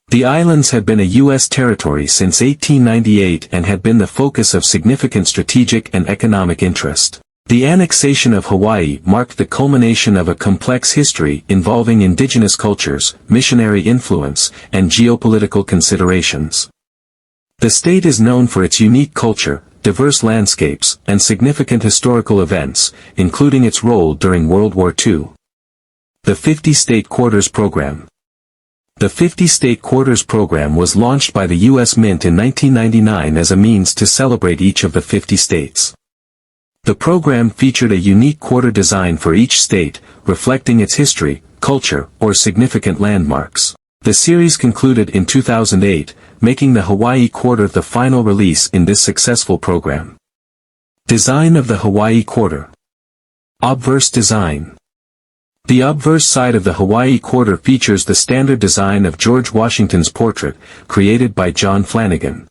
A: The islands had been a U.S. territory since 1898 and had been the focus of significant strategic and economic interest. The annexation of Hawaii marked the culmination of a complex history involving indigenous cultures, missionary influence, and geopolitical considerations. The state is known for its unique culture, diverse landscapes, and significant historical events, including its role during World War II. The 50 State Quarters Program. The 50 State Quarters Program was launched by the U.S. Mint in 1999 as a means to celebrate each of the 50 states. The program featured a unique quarter design for each state, reflecting its history, culture, or significant landmarks. The series concluded in 2008, making the Hawaii Quarter the final release in this successful program. Design of the Hawaii Quarter. Obverse design. The obverse side of the Hawaii Quarter features the standard design of George Washington's portrait, created by John Flanagan.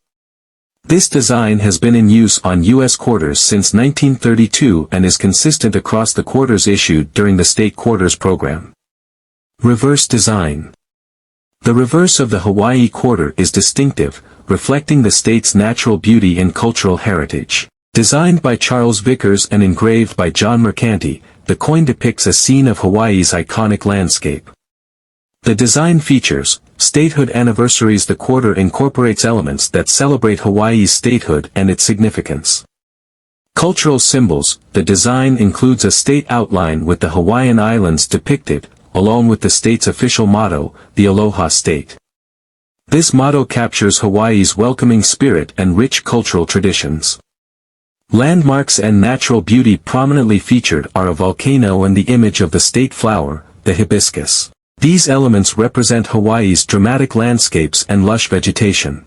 A: This design has been in use on U.S. quarters since 1932 and is consistent across the quarters issued during the State Quarters program. Reverse design. The reverse of the Hawaii Quarter is distinctive, reflecting the state's natural beauty and cultural heritage. Designed by Charles Vickers and engraved by John Mercanti, the coin depicts a scene of Hawaii's iconic landscape. The design features statehood anniversaries. The quarter incorporates elements that celebrate Hawaii's statehood and its significance. Cultural symbols. The design includes a state outline with the Hawaiian Islands depicted, along with the state's official motto, the Aloha State. This motto captures Hawaii's welcoming spirit and rich cultural traditions. Landmarks and natural beauty prominently featured are a volcano and the image of the state flower, the hibiscus. These elements represent Hawaii's dramatic landscapes and lush vegetation.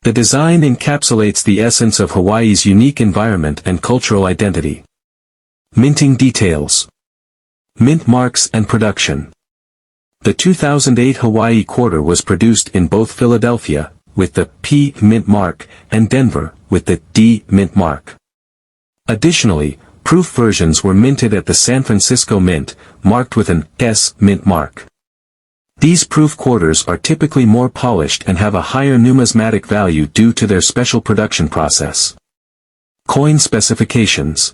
A: The design encapsulates the essence of Hawaii's unique environment and cultural identity. Minting details. Mint marks and production. The 2008 Hawaii quarter was produced in both Philadelphia, with the P mint mark, and Denver, with the D mint mark. Additionally, proof versions were minted at the San Francisco Mint, marked with an S mint mark. These proof quarters are typically more polished and have a higher numismatic value due to their special production process. Coin specifications.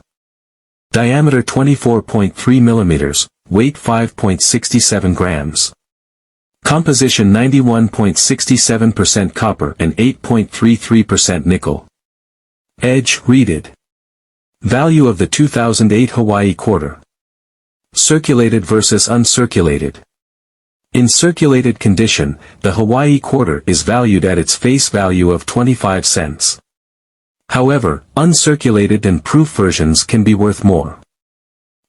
A: Diameter 24.3 mm, weight 5.67 grams. Composition 91.67% copper and 8.33% nickel. Edge reeded. Value of the 2008 Hawaii quarter. Circulated versus uncirculated. In circulated condition, the Hawaii quarter is valued at its face value of 25 cents. However, uncirculated and proof versions can be worth more.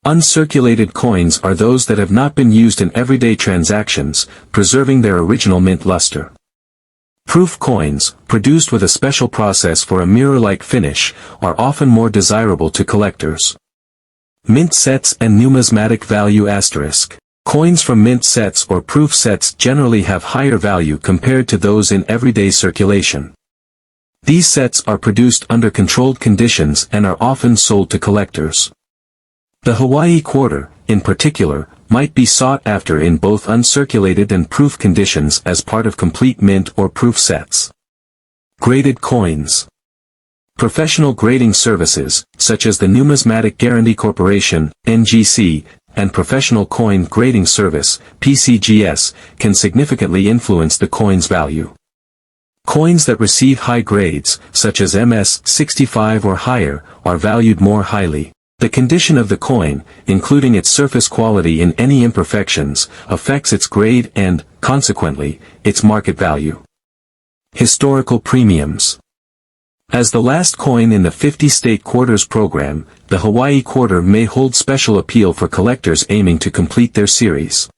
A: Uncirculated coins are those that have not been used in everyday transactions, preserving their original mint luster. Proof coins, produced with a special process for a mirror-like finish, are often more desirable to collectors. Mint sets and numismatic value asterisk. Coins from mint sets or proof sets generally have higher value compared to those in everyday circulation. These sets are produced under controlled conditions and are often sold to collectors. The Hawaii quarter, in particular, might be sought after in both uncirculated and proof conditions as part of complete mint or proof sets. Graded coins. Professional grading services, such as the Numismatic Guarantee Corporation, NGC, and Professional Coin Grading Service, PCGS, can significantly influence the coin's value. Coins that receive high grades, such as MS-65 or higher, are valued more highly. The condition of the coin, including its surface quality and any imperfections, affects its grade and, consequently, its market value. Historical premiums. As the last coin in the 50-state quarters program, the Hawaii quarter may hold special appeal for collectors aiming to complete their series.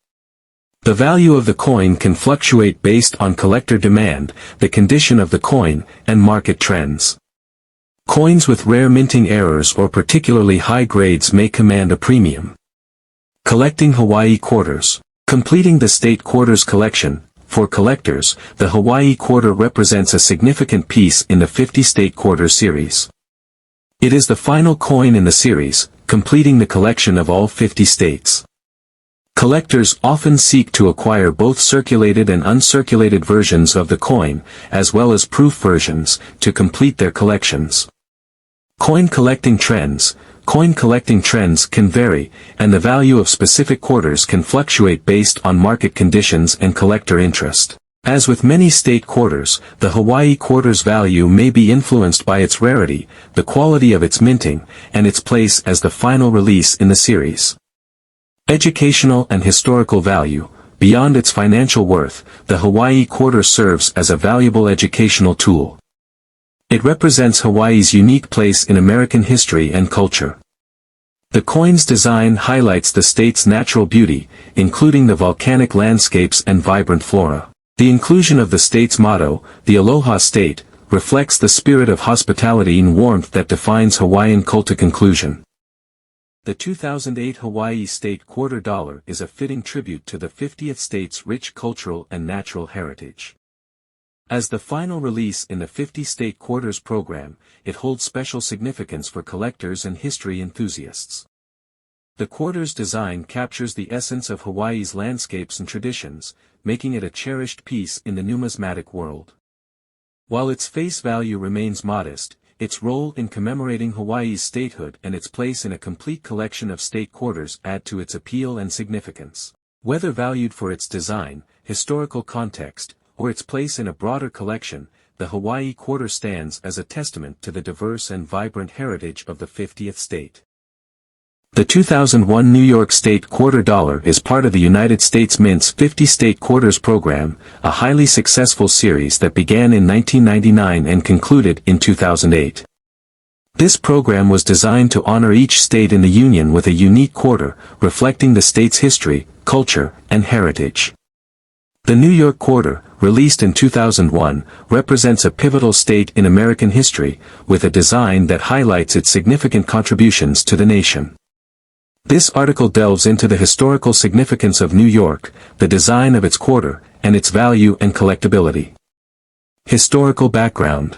A: The value of the coin can fluctuate based on collector demand, the condition of the coin, and market trends. Coins with rare minting errors or particularly high grades may command a premium. Collecting Hawaii quarters. Completing the state quarters collection. For collectors, the Hawaii quarter represents a significant piece in the 50-state quarter series. It is the final coin in the series, completing the collection of all 50 states. Collectors often seek to acquire both circulated and uncirculated versions of the coin, as well as proof versions, to complete their collections. Coin collecting trends. Coin collecting trends can vary, and the value of specific quarters can fluctuate based on market conditions and collector interest. As with many state quarters, the Hawaii quarter's value may be influenced by its rarity, the quality of its minting, and its place as the final release in the series. Educational and historical value. Beyond its financial worth, the Hawaii quarter serves as a valuable educational tool. It represents Hawaii's unique place in American history and culture. The coin's design highlights the state's natural beauty, including the volcanic landscapes and vibrant flora. The inclusion of the state's motto, the Aloha State, reflects the spirit of hospitality and warmth that defines Hawaiian culture. Conclusion. The 2008 Hawaii State Quarter Dollar is a fitting tribute to the 50th state's rich cultural and natural heritage. As the final release in the 50-state quarters program, it holds special significance for collectors and history enthusiasts. The quarter's design captures the essence of Hawaii's landscapes and traditions, making it a cherished piece in the numismatic world. While its face value remains modest, its role in commemorating Hawaii's statehood and its place in a complete collection of state quarters add to its appeal and significance. Whether valued for its design, historical context, or its place in a broader collection, the Hawaii quarter stands as a testament to the diverse and vibrant heritage of the 50th state. The 2001 New York State Quarter Dollar is part of the United States Mint's 50 State Quarters program, a highly successful series that began in 1999 and concluded in 2008. This program was designed to honor each state in the Union with a unique quarter, reflecting the state's history, culture, and heritage. The New York Quarter, released in 2001, represents a pivotal state in American history, with a design that highlights its significant contributions to the nation. This article delves into the historical significance of New York, the design of its quarter, and its value and collectability. Historical background.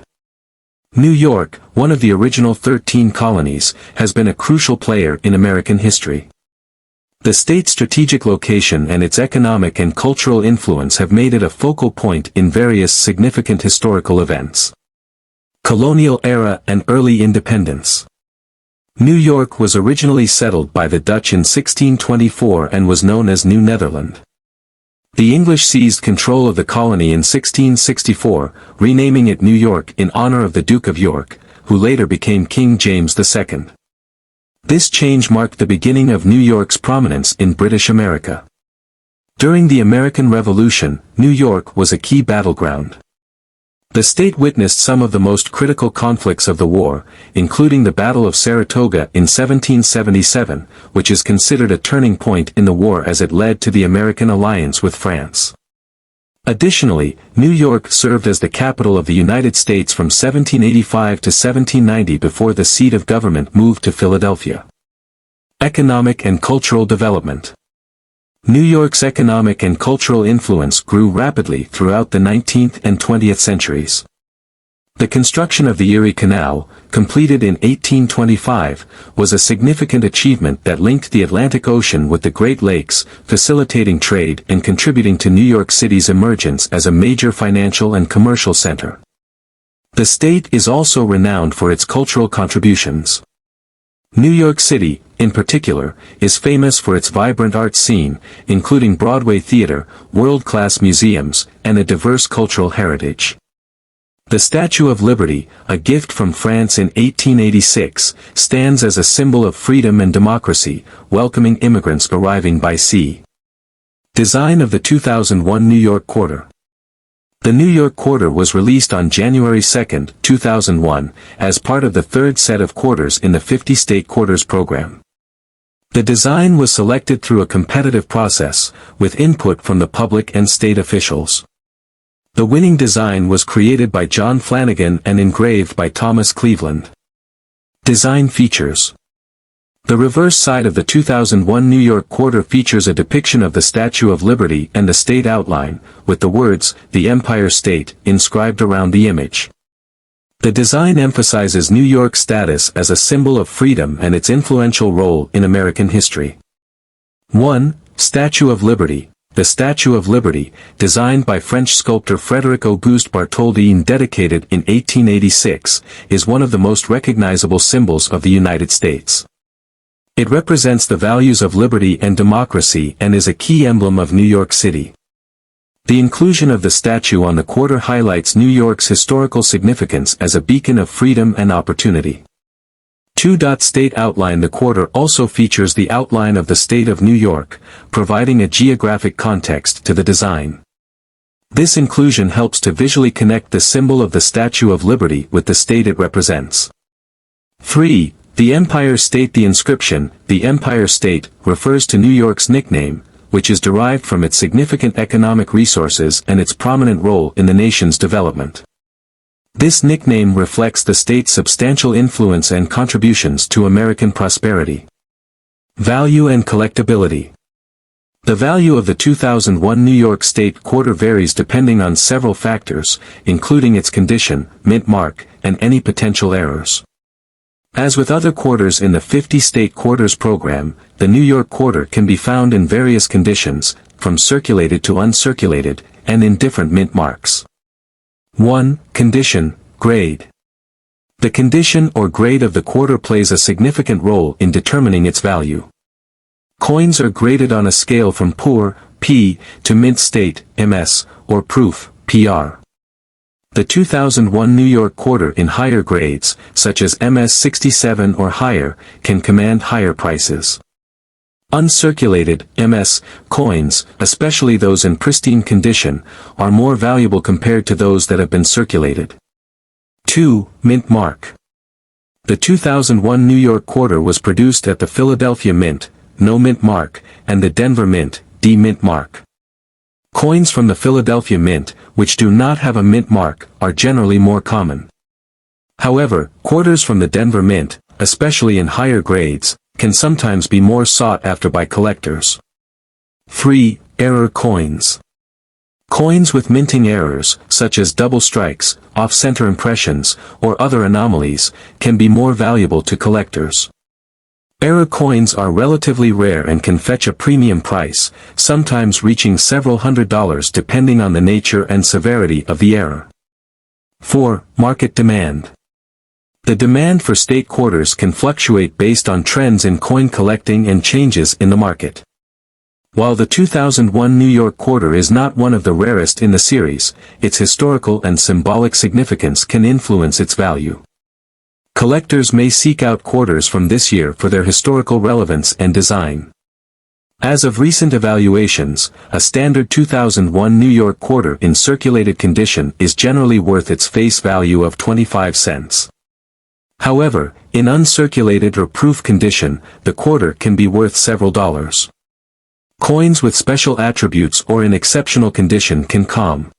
A: New York, one of the original 13 colonies, has been a crucial player in American history. The state's strategic location and its economic and cultural influence have made it a focal point in various significant historical events. Colonial era and early independence. New York was originally settled by the Dutch in 1624 and was known as New Netherland. The English seized control of the colony in 1664, renaming it New York in honor of the Duke of York, who later became King James II. This change marked the beginning of New York's prominence in British America. During the American Revolution, New York was a key battleground. The state witnessed some of the most critical conflicts of the war, including the Battle of Saratoga in 1777, which is considered a turning point in the war as it led to the American alliance with France. Additionally, New York served as the capital of the United States from 1785 to 1790 before the seat of government moved to Philadelphia. Economic and cultural development. New York's economic and cultural influence grew rapidly throughout the 19th and 20th centuries. The construction of the Erie Canal, completed in 1825, was a significant achievement that linked the Atlantic Ocean with the Great Lakes, facilitating trade and contributing to New York City's emergence as a major financial and commercial center. The state is also renowned for its cultural contributions. New York City, in particular, is famous for its vibrant art scene, including Broadway theater, world-class museums, and a diverse cultural heritage. The Statue of Liberty, a gift from France in 1886, stands as a symbol of freedom and democracy, welcoming immigrants arriving by sea. Design of the 2001 New York Quarter. The New York Quarter was released on January 2, 2001, as part of the third set of quarters in the 50 State Quarters program. The design was selected through a competitive process, with input from the public and state officials. The winning design was created by John Flanagan and engraved by Thomas Cleveland. Design features. The reverse side of the 2001 New York Quarter features a depiction of the Statue of Liberty and the state outline, with the words, "The Empire State," inscribed around the image. The design emphasizes New York's status as a symbol of freedom and its influential role in American history. 1. Statue of Liberty. The Statue of Liberty, designed by French sculptor Frédéric Auguste Bartholdi and dedicated in 1886, is one of the most recognizable symbols of the United States. It represents the values of liberty and democracy and is a key emblem of New York City. The inclusion of the statue on the quarter highlights New York's historical significance as a beacon of freedom and opportunity. 2. State outline. The quarter also features the outline of the state of New York, providing a geographic context to the design. This inclusion helps to visually connect the symbol of the Statue of Liberty with the state it represents. 3. The Empire State. The inscription, "The Empire State," refers to New York's nickname, which is derived from its significant economic resources and its prominent role in the nation's development. This nickname reflects the state's substantial influence and contributions to American prosperity. Value and collectability. The value of the 2001 New York State Quarter varies depending on several factors, including its condition, mint mark, and any potential errors. As with other quarters in the 50 State Quarters program, the New York Quarter can be found in various conditions, from circulated to uncirculated, and in different mint marks. 1. Condition, grade. The condition or grade of the quarter plays a significant role in determining its value. Coins are graded on a scale from poor, P, to mint state, MS, or proof, PR. The 2001 New York quarter in higher grades, such as MS 67 or higher, can command higher prices. Uncirculated, MS, coins, especially those in pristine condition, are more valuable compared to those that have been circulated. 2. Mint mark. The 2001 New York quarter was produced at the Philadelphia Mint, no mint mark, and the Denver Mint, D mint mark. Coins from the Philadelphia Mint, which do not have a mint mark, are generally more common. However, quarters from the Denver Mint, especially in higher grades, can sometimes be more sought after by collectors. 3. Error coins. Coins with minting errors, such as double strikes, off-center impressions, or other anomalies, can be more valuable to collectors. Error coins are relatively rare and can fetch a premium price, sometimes reaching several $100s depending on the nature and severity of the error. 4. Market demand. The demand for state quarters can fluctuate based on trends in coin collecting and changes in the market. While the 2001 New York quarter is not one of the rarest in the series, its historical and symbolic significance can influence its value. Collectors may seek out quarters from this year for their historical relevance and design. As of recent evaluations, a standard 2001 New York quarter in circulated condition is generally worth its face value of 25 cents. However, in uncirculated or proof condition, the quarter can be worth several dollars. Coins with special attributes or in exceptional condition can command